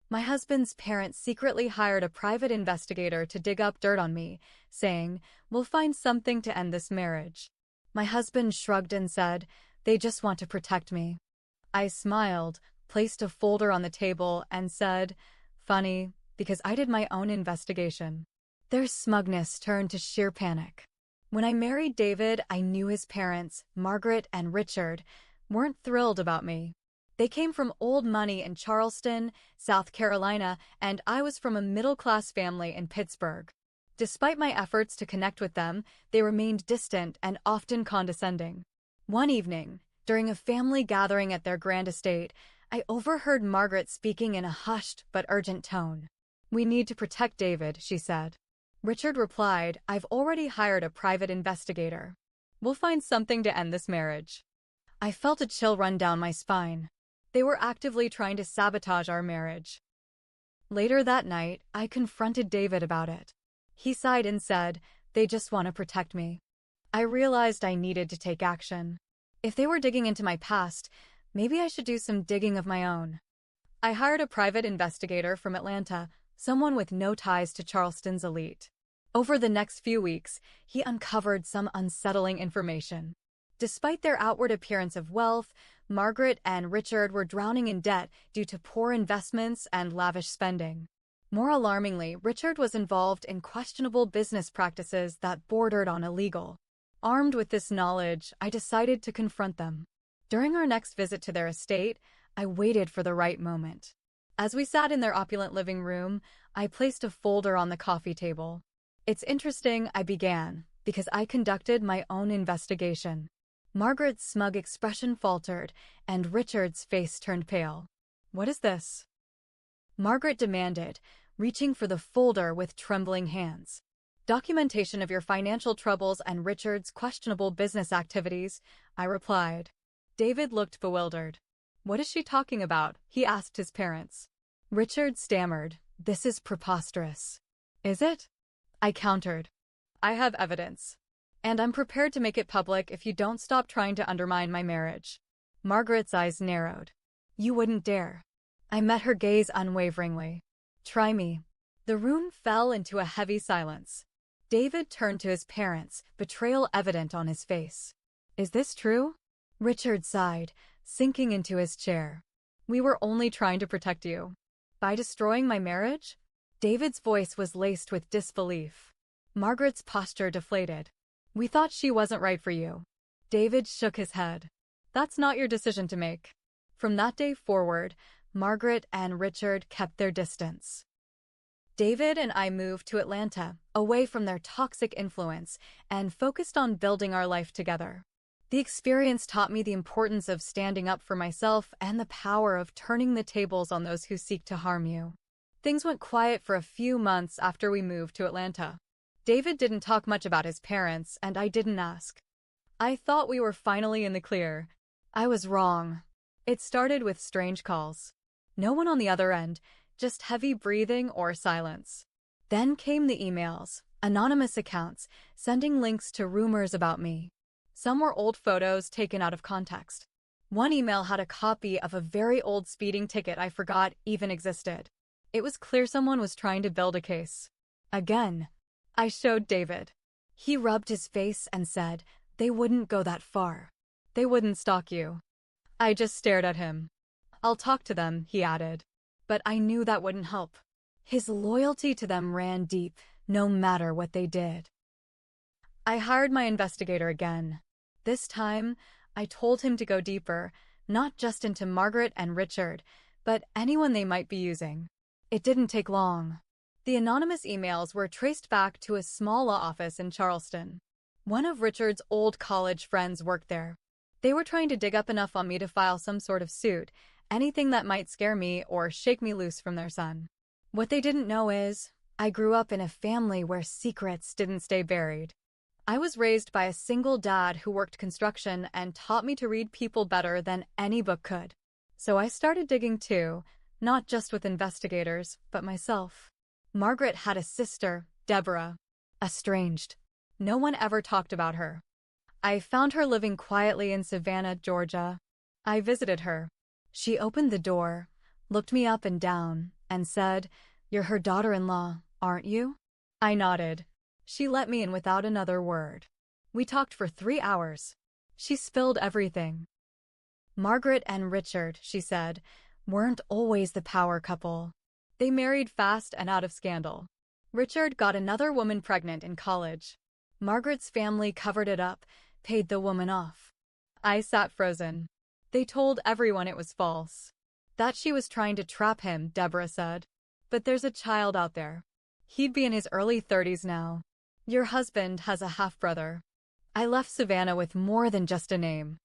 My husband's parents secretly hired a private investigator to dig up dirt on me, saying, "We'll find something to end this marriage." My husband shrugged and said, "They just want to protect me." I smiled, placed a folder on the table, and said, "Funny, because I did my own investigation." Their smugness turned to sheer panic. When I married David, I knew his parents, Margaret and Richard, weren't thrilled about me. They came from old money in Charleston, South Carolina, and I was from a middle-class family in Pittsburgh. Despite my efforts to connect with them, they remained distant and often condescending. One evening, during a family gathering at their grand estate, I overheard Margaret speaking in a hushed but urgent tone. "We need to protect David," she said. Richard replied, "I've already hired a private investigator. We'll find something to end this marriage." I felt a chill run down my spine. They were actively trying to sabotage our marriage. Later that night, I confronted David about it. He sighed and said, "They just want to protect me." I realized I needed to take action. If they were digging into my past, maybe I should do some digging of my own. I hired a private investigator from Atlanta, someone with no ties to Charleston's elite. Over the next few weeks, he uncovered some unsettling information. Despite their outward appearance of wealth, Margaret and Richard were drowning in debt due to poor investments and lavish spending. More alarmingly, Richard was involved in questionable business practices that bordered on illegal. Armed with this knowledge, I decided to confront them. During our next visit to their estate, I waited for the right moment. As we sat in their opulent living room, I placed a folder on the coffee table. "It's interesting," I began, "because I conducted my own investigation." Margaret's smug expression faltered, and Richard's face turned pale. "What is this?" Margaret demanded, reaching for the folder with trembling hands. "Documentation of your financial troubles and Richard's questionable business activities," I replied. David looked bewildered. "What is she talking about?" he asked his parents. Richard stammered, "This is preposterous." "Is it?" I countered. "I have evidence. And I'm prepared to make it public if you don't stop trying to undermine my marriage." Margaret's eyes narrowed. "You wouldn't dare." I met her gaze unwaveringly. "Try me." The room fell into a heavy silence. David turned to his parents, betrayal evident on his face. "Is this true?" Richard sighed, sinking into his chair. "We were only trying to protect you." "By destroying my marriage?" David's voice was laced with disbelief. Margaret's posture deflated. "We thought she wasn't right for you." David shook his head. "That's not your decision to make." From that day forward, Margaret and Richard kept their distance. David and I moved to Atlanta, away from their toxic influence, and focused on building our life together. The experience taught me the importance of standing up for myself and the power of turning the tables on those who seek to harm you. Things went quiet for a few months after we moved to Atlanta. David didn't talk much about his parents, and I didn't ask. I thought we were finally in the clear. I was wrong. It started with strange calls. No one on the other end, just heavy breathing or silence. Then came the emails, anonymous accounts, sending links to rumors about me. Some were old photos taken out of context. One email had a copy of a very old speeding ticket I forgot even existed. It was clear someone was trying to build a case. Again, I showed David. He rubbed his face and said, "They wouldn't go that far. They wouldn't stalk you." I just stared at him. "I'll talk to them," he added. But I knew that wouldn't help. His loyalty to them ran deep, no matter what they did. I hired my investigator again. This time, I told him to go deeper, not just into Margaret and Richard, but anyone they might be using. It didn't take long. The anonymous emails were traced back to a small law office in Charleston. One of Richard's old college friends worked there. They were trying to dig up enough on me to file some sort of suit, anything that might scare me or shake me loose from their son. What they didn't know is, I grew up in a family where secrets didn't stay buried. I was raised by a single dad who worked construction and taught me to read people better than any book could. So I started digging too, not just with investigators, but myself. Margaret had a sister, Deborah. Estranged. No one ever talked about her. I found her living quietly in Savannah, Georgia. I visited her. She opened the door, looked me up and down, and said, "You're her daughter-in-law, aren't you?" I nodded. She let me in without another word. We talked for 3 hours. She spilled everything. Margaret and Richard, she said, weren't always the power couple. They married fast and out of scandal. Richard got another woman pregnant in college. Margaret's family covered it up, paid the woman off. I sat frozen. They told everyone it was false. That she was trying to trap him, Deborah said. But there's a child out there. He'd be in his early 30s now. Your husband has a half-brother. I left Savannah with more than just a name.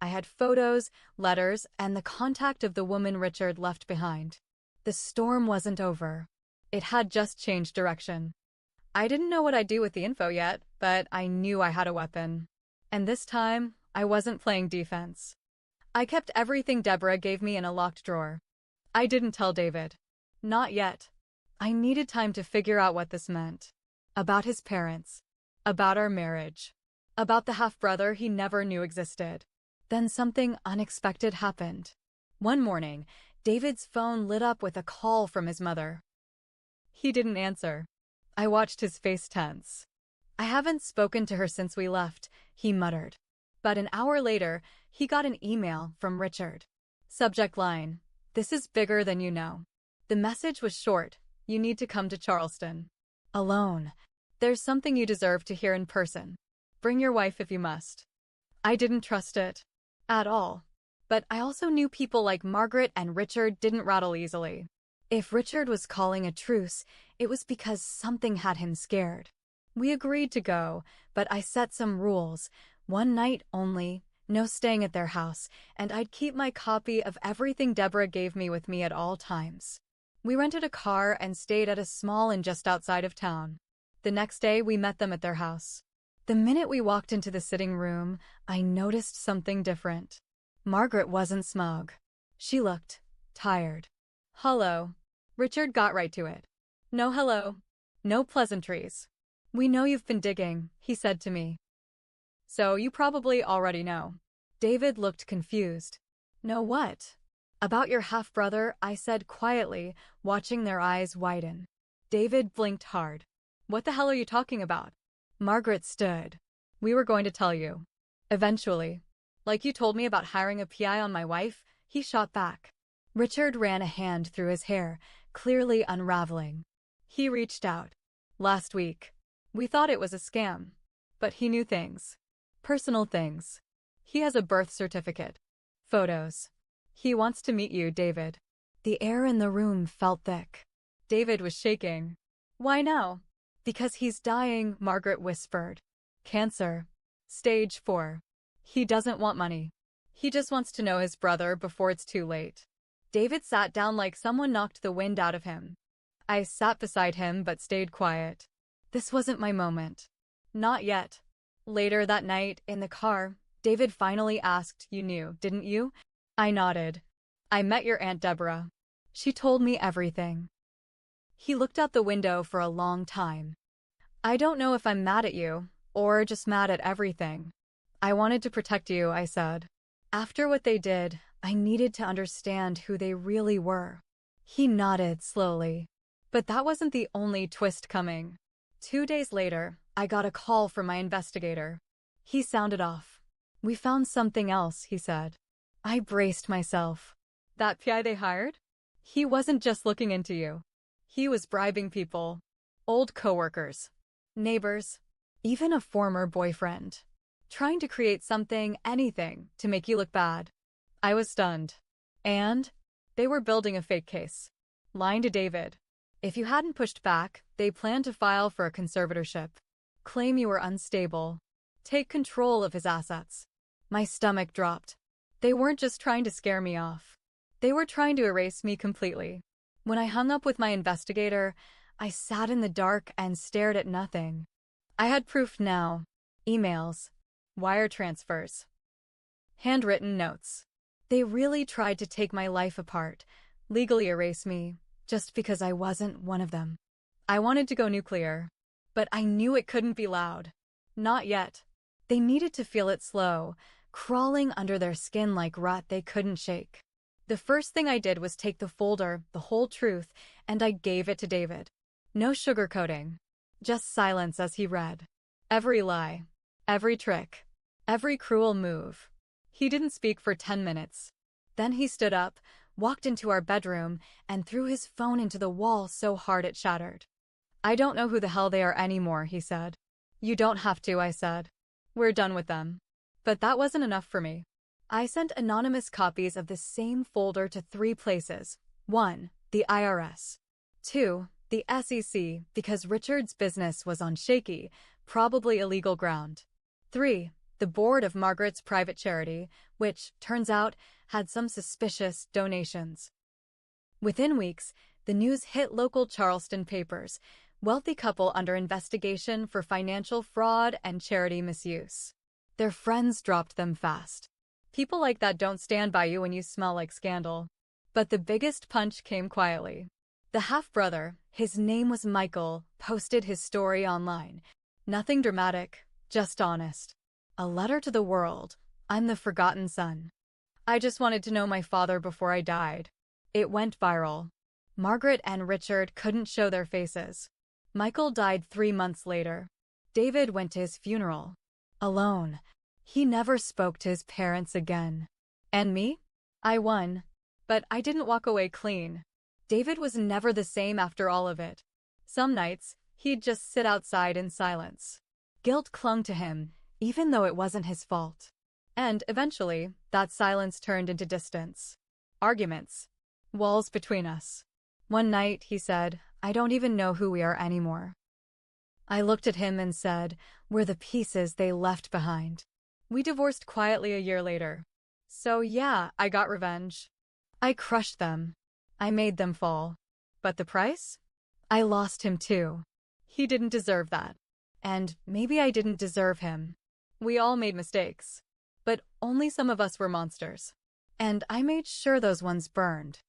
I had photos, letters, and the contact of the woman Richard left behind. The storm wasn't over. It had just changed direction. I didn't know what I'd do with the info yet, but I knew I had a weapon. And this time, I wasn't playing defense. I kept everything Deborah gave me in a locked drawer. I didn't tell David. Not yet. I needed time to figure out what this meant. About his parents. About our marriage. About the half-brother he never knew existed. Then something unexpected happened. One morning, David's phone lit up with a call from his mother. He didn't answer. I watched his face tense. "I haven't spoken to her since we left," he muttered. But an hour later, he got an email from Richard. Subject line: "This is bigger than you know." The message was short: "You need to come to Charleston. Alone. There's something you deserve to hear in person. Bring your wife if you must." I didn't trust it. At all. But I also knew people like Margaret and Richard didn't rattle easily. If Richard was calling a truce, it was because something had him scared. We agreed to go, but I set some rules. 1 night only, no staying at their house, and I'd keep my copy of everything Deborah gave me with me at all times. We rented a car and stayed at a small inn just outside of town. The next day, we met them at their house. The minute we walked into the sitting room, I noticed something different. Margaret wasn't smug. She looked tired. "Hello." Richard got right to it. "No hello. No pleasantries. We know you've been digging," he said to me. "So you probably already know." David looked confused. "Know what?" "About your half-brother," I said quietly, watching their eyes widen. David blinked hard. "What the hell are you talking about?" Margaret stood. "We were going to tell you. Eventually. Like you told me about hiring a PI on my wife," he shot back. Richard ran a hand through his hair, clearly unraveling. He reached out. "Last week. We thought it was a scam. But he knew things. Personal things. He has a birth certificate. Photos. He wants to meet you, David." The air in the room felt thick. David was shaking. "Why now?" "Because he's dying," Margaret whispered. "Cancer. Stage 4. He doesn't want money. He just wants to know his brother before it's too late." David sat down like someone knocked the wind out of him. I sat beside him but stayed quiet. This wasn't my moment. Not yet. Later that night, in the car, David finally asked, "You knew, didn't you?" I nodded. "I met your Aunt Deborah. She told me everything." He looked out the window for a long time. "I don't know if I'm mad at you, or just mad at everything. I wanted to protect you," I said. "After what they did, I needed to understand who they really were." He nodded slowly. But that wasn't the only twist coming. 2 days later, I got a call from my investigator. He sounded off. "We found something else," he said. I braced myself. "That PI they hired? He wasn't just looking into you. He was bribing people. Old coworkers. Neighbors. Even a former boyfriend. Trying to create something, anything, to make you look bad." I was stunned. "And?" "They were building a fake case. Lying to David. If you hadn't pushed back, they planned to file for a conservatorship. Claim you were unstable. Take control of his assets." My stomach dropped. They weren't just trying to scare me off. They were trying to erase me completely. When I hung up with my investigator, I sat in the dark and stared at nothing. I had proof now. Emails. Wire transfers. Handwritten notes. They really tried to take my life apart, legally erase me, just because I wasn't one of them. I wanted to go nuclear, but I knew it couldn't be loud. Not yet. They needed to feel it slow, crawling under their skin like rot they couldn't shake. The first thing I did was take the folder, the whole truth, and I gave it to David. No sugarcoating. Just silence as he read. Every lie. Every trick. Every cruel move. He didn't speak for 10 minutes. Then he stood up, walked into our bedroom, and threw his phone into the wall so hard it shattered. "I don't know who the hell they are anymore," he said. "You don't have to," I said. "We're done with them." But that wasn't enough for me. I sent anonymous copies of the same folder to 3 places. 1. The IRS. 2. The SEC, because Richard's business was on shaky, probably illegal ground. 3. The board of Margaret's private charity, which, turns out, had some suspicious donations. Within weeks, the news hit local Charleston papers. Wealthy couple under investigation for financial fraud and charity misuse. Their friends dropped them fast. People like that don't stand by you when you smell like scandal. But the biggest punch came quietly. The half-brother, his name was Michael, posted his story online. Nothing dramatic, just honest. A letter to the world. I'm the forgotten son. I just wanted to know my father before I died. It went viral. Margaret and Richard couldn't show their faces. Michael died 3 months later. David went to his funeral. Alone. He never spoke to his parents again. And me? I won. But I didn't walk away clean. David was never the same after all of it. Some nights, he'd just sit outside in silence. Guilt clung to him, even though it wasn't his fault. And eventually, that silence turned into distance. Arguments. Walls between us. One night, he said, "I don't even know who we are anymore." I looked at him and said, "We're the pieces they left behind." We divorced quietly a year later. So yeah, I got revenge. I crushed them. I made them fall. But the price? I lost him too. He didn't deserve that. And maybe I didn't deserve him. We all made mistakes. But only some of us were monsters. And I made sure those ones burned.